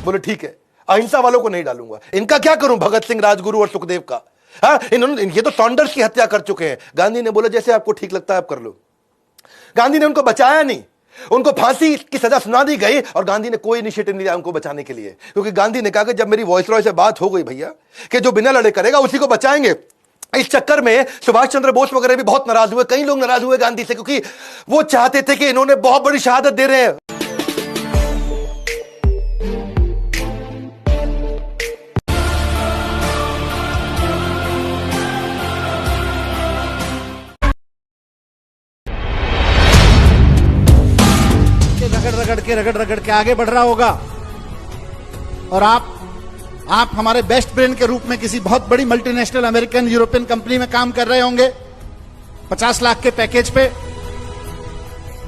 बोले ठीक है, अहिंसा वालों को नहीं डालूंगा। इनका क्या करूं, भगत सिंह, राजगुरु और सुखदेव का? हाँ, इन्होंने, ये तो सॉन्डर्स की हत्या कर चुके हैं। गांधी ने बोला जैसे आपको ठीक लगता है आप कर लो। गांधी ने उनको बचाया नहीं, उनको फांसी की सजा सुना दी गई और गांधी ने कोई इनिशिएटिव नहीं लिया उनको बचाने के लिए, क्योंकि गांधी ने कहा कि जब मेरी वॉइसरॉय से बात हो गई भैया कि जो बिना लड़े करेगा उसी को बचाएंगे। इस चक्कर में सुभाष चंद्र बोस वगैरह भी बहुत नाराज हुए, कई लोग नाराज हुए गांधी से, क्योंकि वो चाहते थे कि इन्होंने बहुत बड़ी शहादत दे रहे हैं। रगड़ रगड़ के आगे बढ़ रहा होगा और आप हमारे बेस्ट ब्रेन के रूप में किसी बहुत बड़ी मल्टीनेशनल अमेरिकन यूरोपियन कंपनी में काम कर रहे होंगे 50 लाख के पैकेज पे।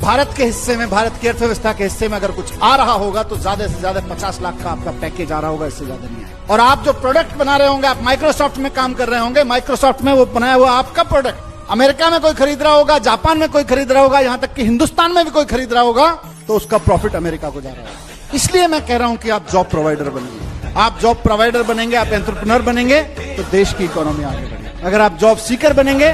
भारत के हिस्से में, भारत की अर्थव्यवस्था के हिस्से में अगर कुछ आ रहा होगा तो ज्यादा से ज्यादा 50 लाख का आपका पैकेज आ रहा होगा, इससे ज्यादा नहीं आएगा। और आप जो प्रोडक्ट बना रहे होंगे, आप माइक्रोसॉफ्ट में काम कर रहे होंगे, माइक्रोसॉफ्ट में वो बनाया हुआ आपका प्रोडक्ट अमेरिका में कोई खरीद रहा होगा, जापान में कोई खरीद रहा होगा, यहां तक कि हिंदुस्तान में भी कोई खरीद रहा होगा, तो उसका प्रॉफिट अमेरिका को जा रहा है। इसलिए मैं कह रहा हूं कि आप जॉब प्रोवाइडर बनेंगे। आप जॉब प्रोवाइडर बनेंगे, आप एंटरप्रेन्योर बनेंगे तो देश की इकोनॉमी आगे बढ़ेगी। अगर आप जॉब सीकर बनेंगे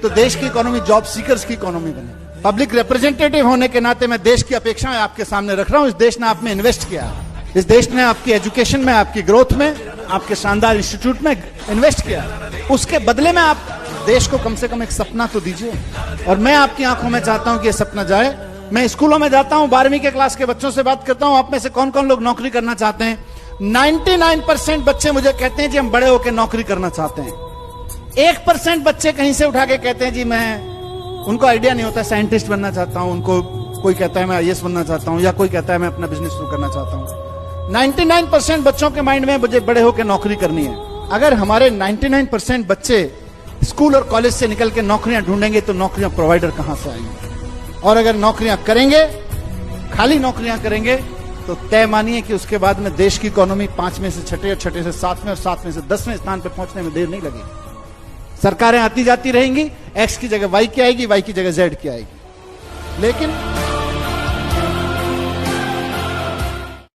तो देश की इकोनॉमी जॉब सीकर्स की इकोनॉमी बनेगी। पब्लिक रिप्रेजेंटेटिव होने के नाते मैं देश की अपेक्षाएं आपके सामने रख रहा हूं। इस देश ने आप में इन्वेस्ट किया, इस देश ने आपकी एजुकेशन में, आपकी ग्रोथ में, आपके शानदार इंस्टीट्यूट में इन्वेस्ट किया। उसके बदले में आप देश को कम से कम एक सपना तो दीजिए। और मैं आपकी आंखों में चाहता हूं कि यह सपना जाए। मैं स्कूलों में जाता हूं, 12वीं के क्लास के बच्चों से बात करता हूं, आप में से कौन कौन लोग नौकरी करना चाहते हैं? 99% बच्चे मुझे कहते हैं जी हम बड़े होकर नौकरी करना चाहते हैं। 1% बच्चे कहीं से उठा के कहते हैं जी उनको आइडिया नहीं होता, साइंटिस्ट बनना चाहता हूं, उनको कोई कहता है मैं आईएएस बनना चाहता हूं, या कोई कहता है मैं अपना बिजनेस शुरू करना चाहता हूं। 99% बच्चों के माइंड में मुझे बड़े होकर नौकरी करनी है। अगर हमारे 99% बच्चे स्कूल और कॉलेज से निकल के नौकरियां ढूंढेंगे तो नौकरियां प्रोवाइडर कहां से आएंगे? और अगर नौकरियां करेंगे, खाली नौकरियां करेंगे, तो तय मानिए कि उसके बाद में देश की इकोनॉमी 5 में से 6 और 6 से 7वें और 7 में से 10वें स्थान पर पहुंचने में देर नहीं लगेगी। सरकारें आती जाती रहेंगी, एक्स की जगह वाई की आएगी, वाई की जगह जेड की आएगी। लेकिन